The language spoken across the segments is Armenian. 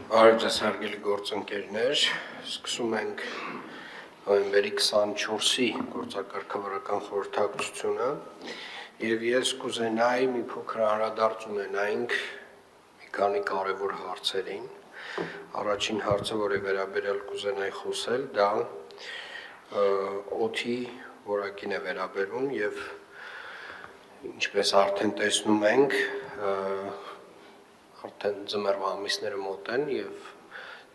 Բարև հարգելի գործընկերներ, սկսում ենք նոյեմբերի 24-ի գործակարգավարական խորհրդակցությունը եւ ես կուզենայի մի փոքր անդրադարձ ունենայինք մի քանի կարևոր հարցերին։ Առաջին հարցը, որի վերաբերյալ կուզենայի խոսել, դա օդի որակին է վերաբերում եւ ինչպես արդեն տեսնում ենք, արդեն ձմեռվա ամիսները մոտ են եւ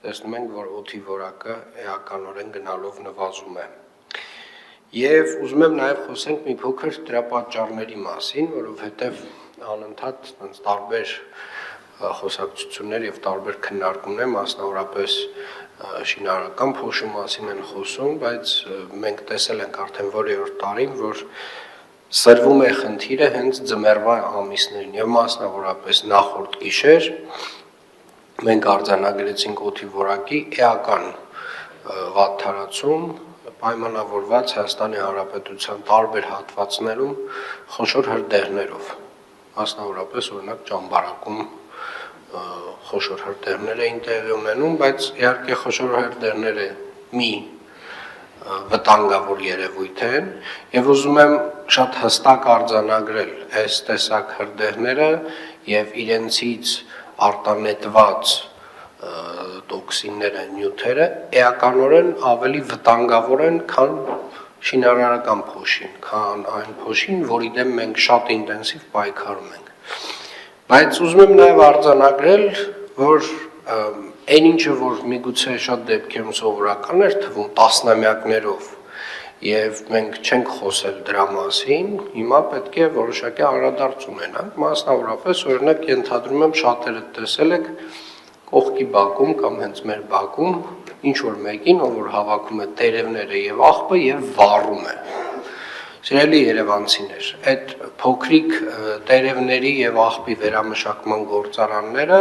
տեսնում ենք, որ օդի որակը էականորեն գնալով նվազում է։ Եվ ուզում եմ նաեւ խոսենք մի փոքր դրա պատճառների մասին, որովհետեւ անընդհատ տարբեր խոսակցություններ եւ տարբեր քննարկումներ, մասնավորապես շինարարական փոշու մասին են խոսում, բայց մենք տեսել ենք արդեն որևէ տարին, որ սրվում է խնդիրը հենց ձմեռվա ամիսներին եւ մասնավորապես նախորդ գիշեր մենք արձանագրեցինք օդի որակի էական վատթարացում պայմանավորված Հայաստանի Հանրապետության տարբեր հատվածներում խոշոր հրդեհներով, մասնավորապես օրինակ Ճամբարակում խոշոր հրդեհներ էին տեղի ունենում, բայց իհարկե խոշոր հրդեհները մի վտանգավոր երևույթ են եւ ուզում եմ շատ հստակ արձանագրել այս տեսակ հրդեհները եւ իրենցից արտանետված տոքսինները, նյութերը էականորեն ավելի վտանգավոր են, քան շինարարական փոշին, քան այն փոշին, որի դեմ մենք շատ ինտենսիվ պայքարում ենք։ Բայց ուզում եմ նաեւ արձանագրել, որ այն ինչը որ միգուցե շատ դեպքերում սովորական էր թվում տասնամյակներով եւ մենք չենք խոսել դրա մասին, հիմա պետք է որոշակի անդրադարձ ունենանք, մասնավորապես օրինակ ենթադրում եմ շատերը տեսել եք կողքի բակում կամ հենց մեր բակում ինչ որ մեկին, ով որ հավաքում է տերևները եւ աղբը եւ վառում է։ Սիրելի երևանցիներ, այդ փոքրիկ տերևների եւ աղբի վերամշակման գործարանները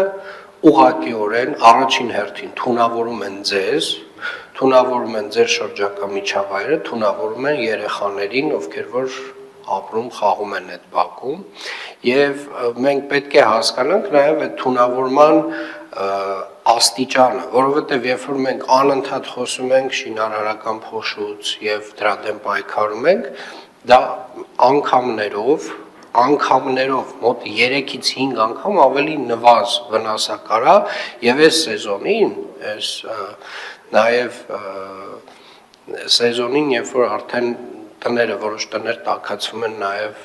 ուղղակիորեն առաջին հերթին թունավորում են ձեզ, թունավորում են ձեր շրջակա միջավայրը, թունավորում են երեխաներին, ովքեր որ ապրում, խաղում են այդ բակում, եւ մենք պետք է հասկանանք նաեւ այդ թունավորման աստիճանը, որովհետեւ երբ որ մենք անընդհատ խոսում ենք շինարարական փոշուց եւ դրա դեմ պայքարում ենք, դա անգամներով մոտ 3-ից 5 անգամ ավելի նվազ վնասակար է եւ այս սեզոնին, նաեւ սեզոնին, երբ որ արդեն տները, որոշ տներ տաքացվում են նաեւ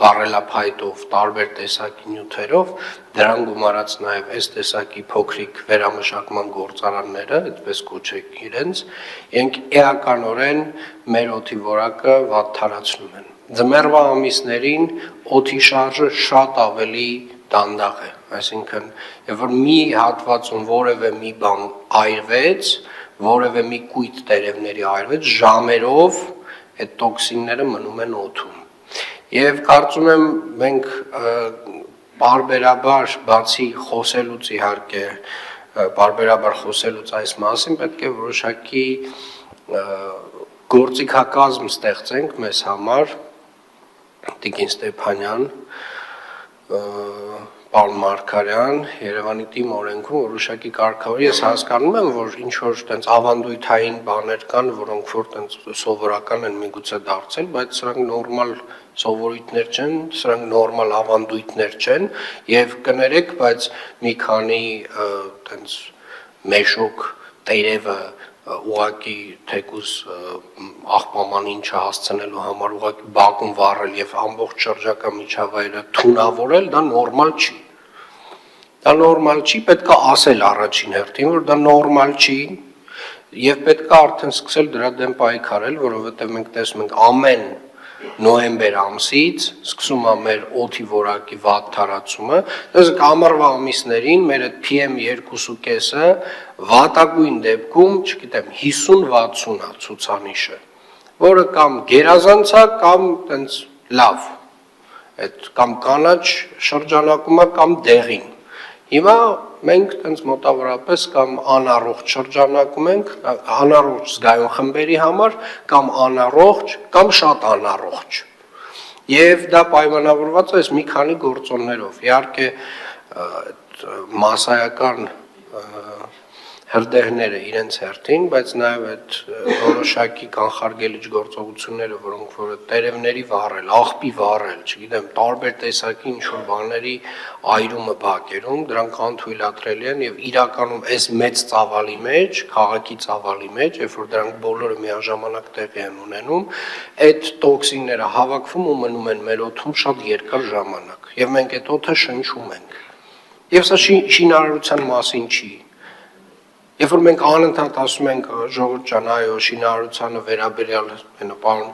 վառելափայտով, տարբեր տեսակի նյութերով, դրան գումարած նաեւ այս տեսակի փոքրիկ վերամշակման գործարանները, այդպես կոչեք իրենց, իրենք էականորեն մեր օդի որակը վատթարացնում են։ Ձմեռվա ամիսներին օդի շարժը շատ ավելի դանդաղ է, այսինքն երբ որ մի հատվածում որևէ մի բան այրվեց, որևէ մի կույտ տերևների այրվեց, ժամերով այդ տոքսինները մնում են օդում։ Եվ կարծում եմ մենք պարբերաբար բացի խոսելուց իհարկե պարբերաբար խոսելուց այս մասին պետք է որոշակի գործիքակազմ ստեղծենք մեզ համար, Տիկին Ստեփանյան, պարոն Մարգարյան, Երևանի թիմ օրենքում որոշակի կարգավոր, ես հասկանում եմ, որ ինչ որ տենց ավանդույթային բաներ կան, որոնք որ տենց սովորական են միգուցե դարձել, բայց սրանք նորմալ սովորույթներ չեն, սրանք նորմալ ավանդույթներ չեն եւ կներեք, բայց մի քանի տենց մեշոք տերևը ուղակի թեկուզ աղբամանին չհասցնելու համար ուղակի բակում վառել եւ ամբողջ շրջակա միջավայրը թունավորել, դա նորմալ չի։ Դա նորմալ չի, պետք է ասել առաջին հերթին, որ դա նորմալ չի եւ պետք է արդեն սկսել դրա դեմ պայքարել, որովհետեւ մենք տեսնում ենք ամեն նոյեմբեր ամսից սկսում է մեր օդի որակի վատթարացումը, դες ամառվա ամիսներին մեր այդ PM2.5-ը վատագույն դեպքում, չգիտեմ, 50-60 է ցուցանիշը, որը կամ գերազանց է, կամ տենց լավ, այդ կամ կանաչ շրջանակում է, կամ դեղին։ Հիմա մենք տենց մոտավորապես կամ անառողջ շրջանակում ենք, անառողջ զգայուն խմբերի համար, կամ անառողջ, կամ շատ անառողջ։ Եվ դա պայմանավորված է այս մի քանի գործոններով։ Իհարկե մասսայական հրդեհները իրենց հերթին, բայց նաև այդ որոշակի կանխարգելիչ գործողությունները, որոնք որ տերևների վառել, աղբի վառել, չգիտեմ, տարբեր տեսակի ինչ-որ բաների այրումը բակերում, դրանք անթույլատրելի են եւ իրականում այս մեծ ծավալի մեջ, քաղաքի ծավալի մեջ, երբ որ դրանք բոլորը միաժամանակ տեղի են ունենում, այդ տոքսինները հավաքվում ու մնում են մեր օդում շատ երկար ժամանակ եւ մենք այդ օդը շնչում ենք։ Եվ սա շինարարության մասին չի։ Երբ որ մենք անընդհատ ասում ենք ժողովուրդ ջան, այո, շինարարությանը վերաբերյալ պարոն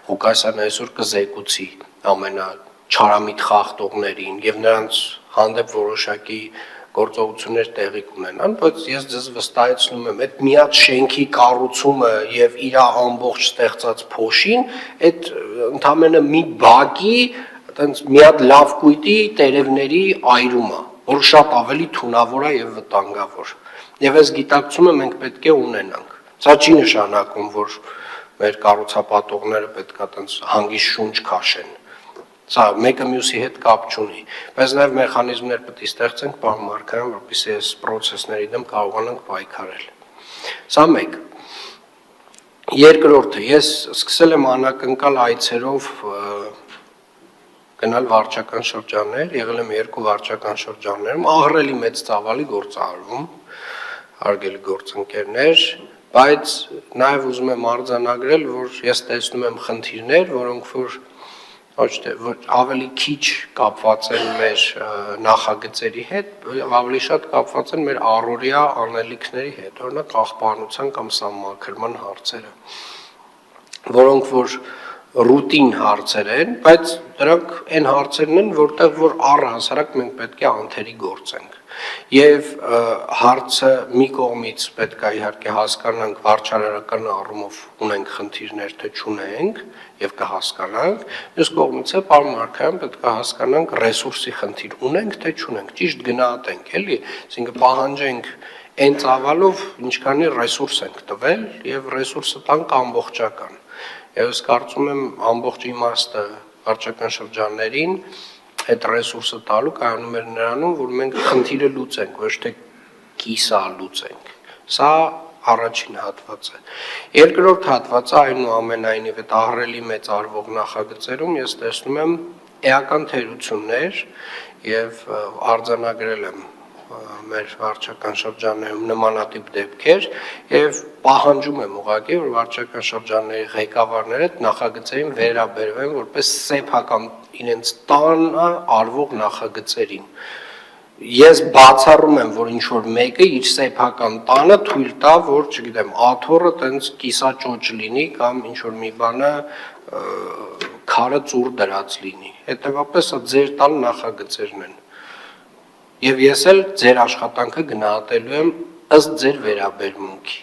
Ղուկասյանը այսօր կզեկուցի ամենաչարամիտ խախտողներին եւ նրանց հանդեպ որոշակի գործողություններ տեղի կունենան, բայց ես ձեզ վստահեցնում եմ, այդ միած շենքի կառուցումը եւ իր ամբողջ ստեղծած փոշին, այդ ընդամենը մի բակի, այտենց միած լավ կույտի տերևների այրումը, որ շատ ավելի թունավոր է եւ վտանգավոր։ Եվ այս գիտակցումը մենք պետք է ունենանք։ Սա չի նշանակում, որ մեր կառուցապատողները պետք է այտենց հանգիստ շունչ քաշեն։ Սա մեկը մյուսի հետ կապ չունի, բայց նաև մեխանիզմներ պետք է ստեղծենք, պարոն Մարգարյան, որպեսզի այս process-ների դեմ կարողանանք պայքարել։ Սա մեկ։ Երկրորդը, ես սկսել եմ անակնկալ այցերով գնալ վարչական շրջաններ, եղել եմ 2 վարչական շրջաններում, ահռելի մեծ ծավալի գործարվում, հարգելի գործընկերներ, բայց նաև ուզում եմ արձանագրել, որ ես տեսնում եմ խնդիրներ, որոնք որ ոչ թե ավելի քիչ կապված են մեր նախագծերի հետ, ավելի շատ կապված են մեր առօրյա անելիքների հետ, օրինակ աղբանության կամ սահմանքրման հարցերը, որոնք որ ռուտին հարցեր են, բայց դրանք այն հարցերն են, որտեղ որ առհասարակ մենք պետք է անթերի գործենք։ Եվ հարցը մի կողմից պետք է իհարկե հասկանանք վարչարարական առումով ունենք խնդիրներ, թե չունենք եւ կհասկանանք, մյուս կողմից է պարոն Մարգարյան պետք է հասկանանք ռեսուրսի խնդիր ունենք, թե չունենք, ճիշտ գնահատենք, էլի, այսինքն պահանջենք այն ծավալով, ինչքանի ռեսուրս ենք տվել եւ ռեսուրսը տանք ամբողջական։ Եվ ես կարծում եմ ամբողջ իմաստը վարչական շրջաններին այդ ռեսուրսը տալու կայանում էր նրանում, որ մենք խնդիրը լուծենք, ոչ թե կիսա լուծենք։ Սա առաջին հատվածը։ Երկրորդ հատվածը այնուամենայնիվ այդ ահռելի մեծ արվող նախագծերում ես տեսնում եմ էական թերություններ եւ արձանագրել եմ մեր վարչական շրջաններում նմանատիպ դեպքեր եւ պահանջում եմ ուղղակի որ վարչական շրջանների ղեկավարները նախագծերին վերաբերվեն որպես սեփական իրենց տանը արվող նախագծերին։ Ես բացառում եմ, որ ինչ որ մեկը իր սեփական տանը թույլ տա, որ, չգիտեմ, աթոռը տենց կիսաճոճ լինի կամ ինչ որ մի բանը քարը ծուռ դրած լինի։ Հետևաբար սա ձեր տան նախագծերն են։ Եվ ես էլ ձեր աշխատանքը գնահատելու եմ ըստ ձեր վերաբերմունքի։